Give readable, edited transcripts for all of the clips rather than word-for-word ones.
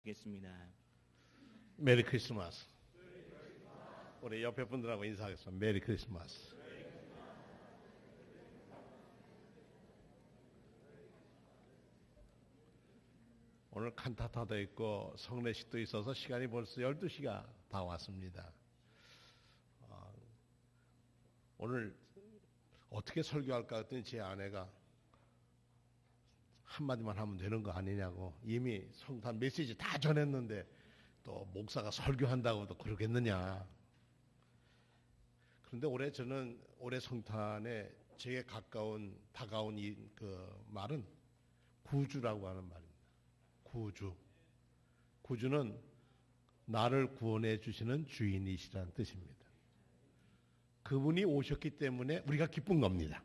읽겠습니다. 메리 크리스마스. 우리 옆에 분들하고 인사하겠습니다. 메리 크리스마스. 오늘 칸타타도 있고 성례식도 있어서 시간이 벌써 12시가 다 왔습니다. 오늘 어떻게 설교할까 했더니 제 아내가 한마디만 하면 되는 거 아니냐고, 이미 성탄 메시지 다 전했는데 또 목사가 설교한다고도 그러겠느냐. 그런데 올해 성탄에 제게 다가온 그 말은 구주라고 하는 말입니다. 구주는 나를 구원해 주시는 주인이시라는 뜻입니다. 그분이 오셨기 때문에 우리가 기쁜 겁니다.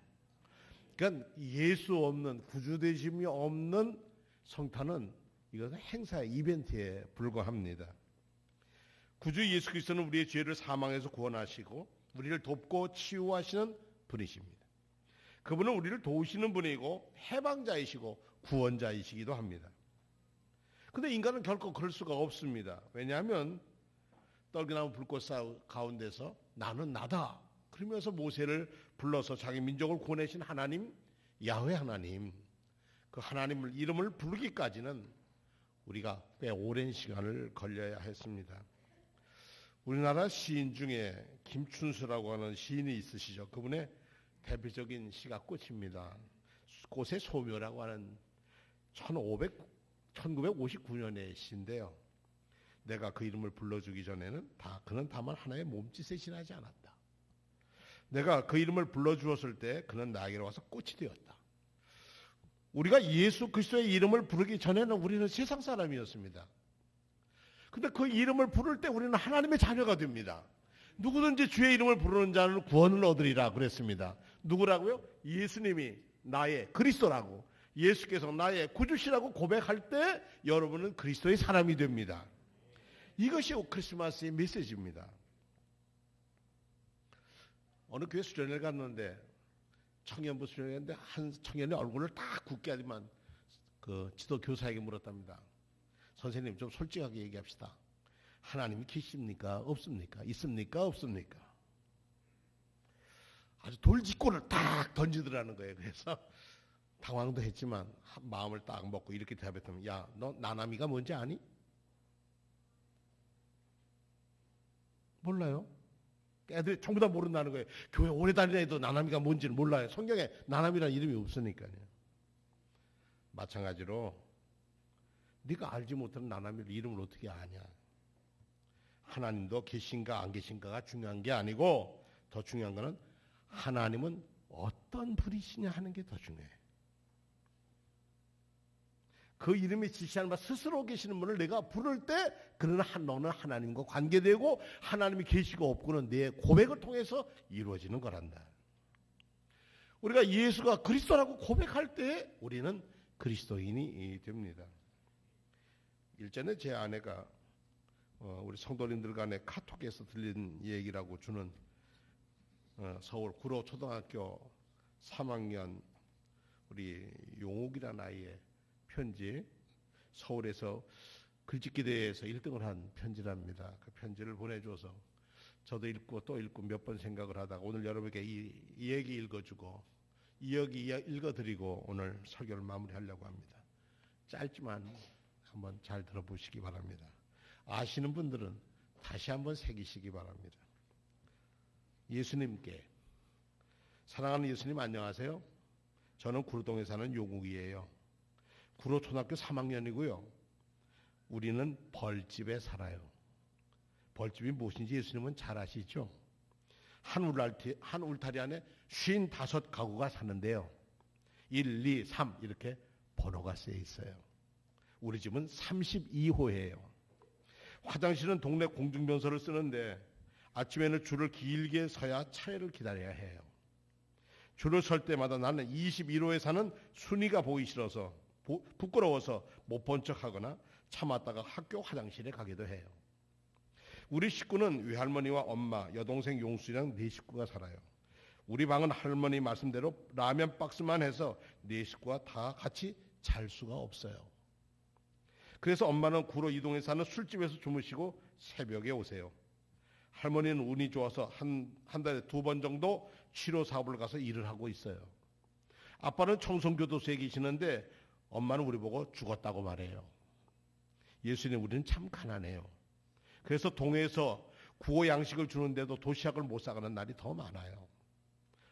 그러니까 예수 없는, 구주 되심이 없는 성탄은 이것은 행사의 이벤트에 불과합니다. 구주 예수 그리스도는 우리의 죄를 사망해서 구원하시고 우리를 돕고 치유하시는 분이십니다. 그분은 우리를 도우시는 분이고 해방자이시고 구원자이시기도 합니다. 그런데 인간은 결코 그럴 수가 없습니다. 왜냐하면 떨기나무 불꽃 가운데서 나는 나다 그러면서 모세를 불러서 자기 민족을 구원하신 하나님, 야훼 하나님, 그 하나님을 이름을 부르기까지는 우리가 꽤 오랜 시간을 걸려야 했습니다. 우리나라 시인 중에 김춘수라고 하는 시인이 있으시죠. 그분의 대표적인 시가 꽃입니다. 꽃의 소묘라고 하는 1959년의 시인데요. 내가 그 이름을 불러주기 전에는 그는 다만 하나의 몸짓에 지나지 않았다. 내가 그 이름을 불러주었을 때 그는 나에게로 와서 꽃이 되었다. 우리가 예수 그리스도의 이름을 부르기 전에는 우리는 세상 사람이었습니다. 근데 그 이름을 부를 때 우리는 하나님의 자녀가 됩니다. 누구든지 주의 이름을 부르는 자는 구원을 얻으리라 그랬습니다. 누구라고요? 예수님이 나의 그리스도라고, 예수께서 나의 구주시라고 고백할 때 여러분은 그리스도의 사람이 됩니다. 이것이 크리스마스의 메시지입니다. 어느 교회 수련회를 갔는데 청년부 수련회인데 한 청년의 얼굴을 딱 굳게 하지만 그 지도 교사에게 물었답니다. 선생님, 좀 솔직하게 얘기합시다. 하나님이 계십니까? 없습니까? 있습니까? 없습니까? 아주 돌직구를 딱 던지더라는 거예요. 그래서 당황도 했지만 마음을 딱 먹고 이렇게 대답했더니, 야, 너 나나미가 뭔지 아니? 몰라요? 애들이 전부 다 모른다는 거예요. 교회 오래 다니는 애도 나나미가 뭔지는 몰라요. 성경에 나나미라는 이름이 없으니까요. 마찬가지로 네가 알지 못하는 나나미를 이름을 어떻게 아냐. 하나님도 계신가 안 계신가가 중요한 게 아니고 더 중요한 거는 하나님은 어떤 분이시냐 하는 게 더 중요해요. 그 이름이 지시하는 바 스스로 계시는 분을 내가 부를 때 너는 하나님과 관계되고 하나님이 계시고 없고는 내 고백을 통해서 이루어지는 거란다. 우리가 예수가 그리스도라고 고백할 때 우리는 그리스도인이 됩니다. 일전에 제 아내가 우리 성도님들 간에 카톡에서 들린 얘기라고 주는 서울 구로 초등학교 3학년 우리 용욱이라는 아이의 편지, 서울에서 글짓기 대회에서 1등을 한 편지랍니다. 그 편지를 보내줘서 저도 읽고 또 읽고 몇 번 생각을 하다가 오늘 여러분에게 이 얘기 읽어주고 이 얘기 읽어드리고 오늘 설교를 마무리하려고 합니다. 짧지만 한번 잘 들어보시기 바랍니다. 아시는 분들은 다시 한번 새기시기 바랍니다. 예수님께, 사랑하는 예수님 안녕하세요. 저는 구로동에 사는 용욱이에요. 구로 초등학교 3학년이고요. 우리는 벌집에 살아요. 벌집이 무엇인지 예수님은 잘 아시죠? 한 울타리 안에 55가구가 사는데요. 1, 2, 3 이렇게 번호가 쓰여 있어요. 우리 집은 32호예요. 화장실은 동네 공중변소를 쓰는데 아침에는 줄을 길게 서야 차례를 기다려야 해요. 줄을 설 때마다 나는 21호에 사는 순이가 보기 싫어서 부끄러워서 못 본 척하거나 참았다가 학교 화장실에 가기도 해요. 우리 식구는 외할머니와 엄마, 여동생 용수랑 4식구가 살아요. 우리 방은 할머니 말씀대로 라면 박스만 해서 4식구가 다 같이 잘 수가 없어요. 그래서 엄마는 구로 이동해 사는 술집에서 주무시고 새벽에 오세요. 할머니는 운이 좋아서 한 달에 2번 정도 치료 사업을 가서 일을 하고 있어요. 아빠는 청송교도소에 계시는데 엄마는 우리 보고 죽었다고 말해요. 예수님, 우리는 참 가난해요. 그래서 동해에서 구호 양식을 주는데도 도시락을 못 사가는 날이 더 많아요.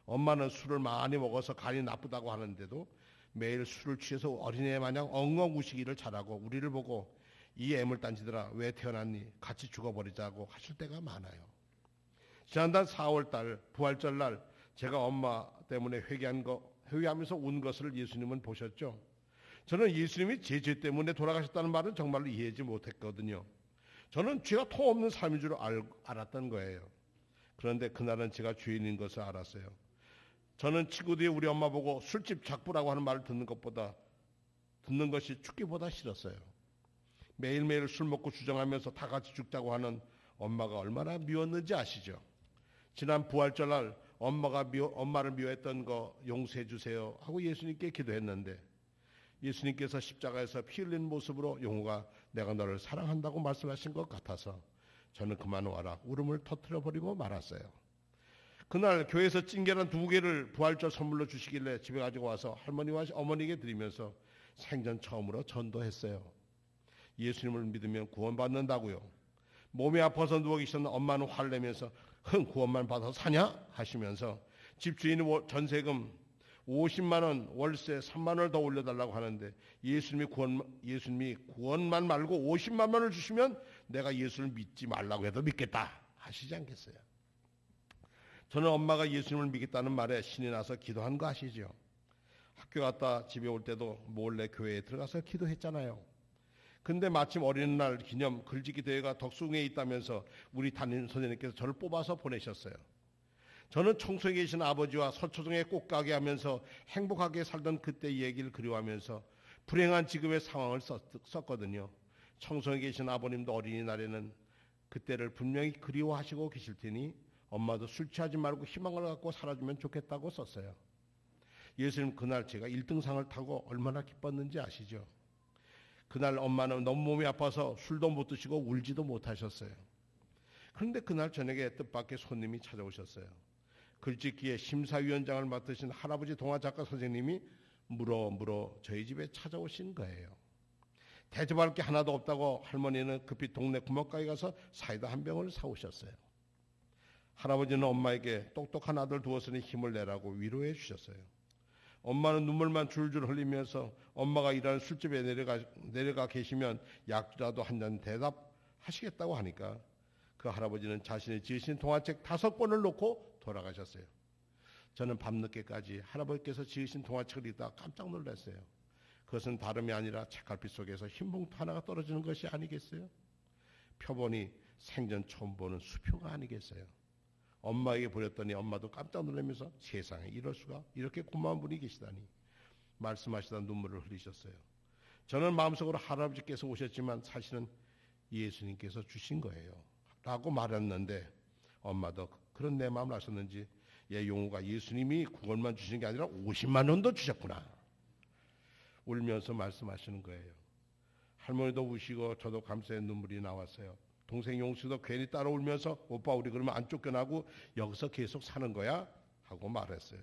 엄마는 술을 많이 먹어서 간이 나쁘다고 하는데도 매일 술을 취해서 어린애 마냥 엉엉 우시기를 잘하고 우리를 보고 이 애물단지들아 왜 태어났니? 같이 죽어버리자고 하실 때가 많아요. 지난달 4월달 부활절날 제가 엄마 때문에 회개하면서 운 것을 예수님은 보셨죠. 저는 예수님이 제 죄 때문에 돌아가셨다는 말은 정말로 이해하지 못했거든요. 저는 죄가 통없는 삶인 줄 알았던 거예요. 그런데 그날은 제가 죄인인 것을 알았어요. 저는 친구들이 우리 엄마 보고 술집 작부라고 하는 말을 듣는 것이 죽기보다 싫었어요. 매일매일 술 먹고 주정하면서 다 같이 죽자고 하는 엄마가 얼마나 미웠는지 아시죠? 지난 부활절날 엄마를 미워했던 거 용서해 주세요 하고 예수님께 기도했는데 예수님께서 십자가에서 피 흘린 모습으로 용우가 내가 너를 사랑한다고 말씀하신 것 같아서 저는 그만 와라 울음을 터뜨려버리고 말았어요. 그날 교회에서 찐계란 2개를 부활절 선물로 주시길래 집에 가지고 와서 할머니와 어머니에게 드리면서 생전 처음으로 전도했어요. 예수님을 믿으면 구원받는다고요. 몸이 아파서 누워 계셨는 엄마는 화를 내면서 구원만 받아서 사냐? 하시면서 집주인이 전세금 50만 원, 월세 3만 원을 더 올려달라고 하는데 예수님이 구원만 말고 50만 원을 주시면 내가 예수를 믿지 말라고 해도 믿겠다 하시지 않겠어요? 저는 엄마가 예수님을 믿겠다는 말에 신이 나서 기도한 거 아시죠? 학교 갔다 집에 올 때도 몰래 교회에 들어가서 기도했잖아요. 근데 마침 어린이날 기념 글짓기 대회가 덕숭에 있다면서 우리 담임 선생님께서 저를 뽑아서 보내셨어요. 저는 청소에 계신 아버지와 서초동에 꼭 가게 하면서 행복하게 살던 그때 얘기를 그리워하면서 불행한 지금의 상황을 썼거든요. 청소에 계신 아버님도 어린이날에는 그때를 분명히 그리워하시고 계실 테니 엄마도 술 취하지 말고 희망을 갖고 살아주면 좋겠다고 썼어요. 예수님 그날 제가 1등상을 타고 얼마나 기뻤는지 아시죠? 그날 엄마는 너무 몸이 아파서 술도 못 드시고 울지도 못하셨어요. 그런데 그날 저녁에 뜻밖의 손님이 찾아오셨어요. 글짓기의 심사위원장을 맡으신 할아버지 동화작가 선생님이 물어 저희 집에 찾아오신 거예요. 대접할 게 하나도 없다고 할머니는 급히 동네 구멍가게 가서 사이다 한 병을 사오셨어요. 할아버지는 엄마에게 똑똑한 아들 두었으니 힘을 내라고 위로해 주셨어요. 엄마는 눈물만 줄줄 흘리면서 엄마가 일하는 술집에 내려가 계시면 약이라도 한 잔 대답하시겠다고 하니까 그 할아버지는 자신이 지으신 동화책 5권을 놓고 돌아가셨어요. 저는 밤늦게까지 할아버지께서 지으신 동화책을 읽다가 깜짝 놀랐어요. 그것은 다름이 아니라 책갈피 속에서 흰 봉투 하나가 떨어지는 것이 아니겠어요? 펴보니 생전 처음 보는 수표가 아니겠어요? 엄마에게 보냈더니 엄마도 깜짝 놀라면서 세상에 이럴 수가, 이렇게 고마운 분이 계시다니 말씀하시다 눈물을 흘리셨어요. 저는 마음속으로 할아버지께서 오셨지만 사실은 예수님께서 주신 거예요 라고 말했는데 엄마도 그런 내 마음을 아셨는지 얘 용우가 예수님이 구원만 주시는 게 아니라 50만 원도 주셨구나 울면서 말씀하시는 거예요. 할머니도 우시고 저도 감사의 눈물이 나왔어요. 동생 용수도 괜히 따라 울면서 오빠 우리 그러면 안 쫓겨나고 여기서 계속 사는 거야? 하고 말했어요.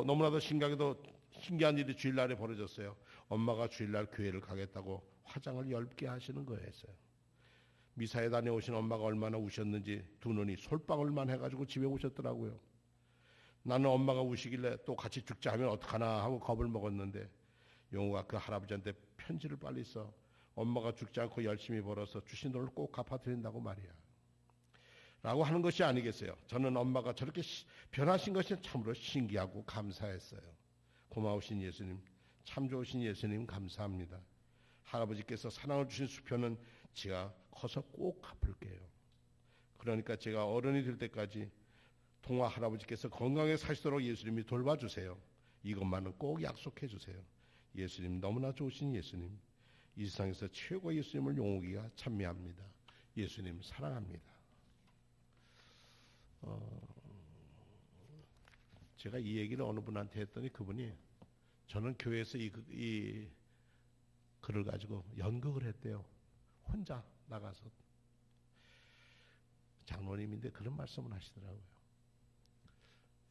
너무나도 신기한 일이 주일날에 벌어졌어요. 엄마가 주일날 교회를 가겠다고 화장을 10개 하시는 거였어요. 미사에 다녀오신 엄마가 얼마나 우셨는지 두 눈이 솔방울만 해가지고 집에 오셨더라고요. 나는 엄마가 우시길래 또 같이 죽자 하면 어떡하나 하고 겁을 먹었는데 용우가 그 할아버지한테 편지를 빨리 써 엄마가 죽지 않고 열심히 벌어서 주신 돈을 꼭 갚아드린다고 말이야 라고 하는 것이 아니겠어요. 저는 엄마가 저렇게 변하신 것이 참으로 신기하고 감사했어요. 고마우신 예수님, 참 좋으신 예수님 감사합니다. 할아버지께서 사랑을 주신 수표는 제가 커서 꼭 갚을게요. 그러니까 제가 어른이 될 때까지 동화 할아버지께서 건강하게 사시도록 예수님이 돌봐주세요. 이것만은 꼭 약속해 주세요. 예수님 너무나 좋으신 예수님, 이 세상에서 최고 예수님을 용우기가 찬미합니다. 예수님 사랑합니다. 제가 이 얘기를 어느 분한테 했더니 그분이 저는 교회에서 이 그를 가지고 연극을 했대요. 혼자 나가서. 장로님인데 그런 말씀을 하시더라고요.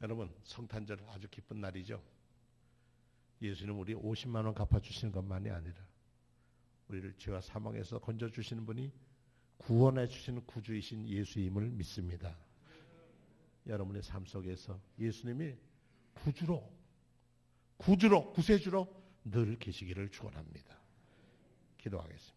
여러분, 성탄절 아주 기쁜 날이죠. 예수님 우리 50만 원 갚아주시는 것만이 아니라 우리를 죄와 사망에서 건져주시는 분이 구원해 주시는 구주이신 예수임을 믿습니다. 여러분의 삶 속에서 예수님이 구주로, 구세주로 늘 계시기를 축원합니다. 기도하겠습니다.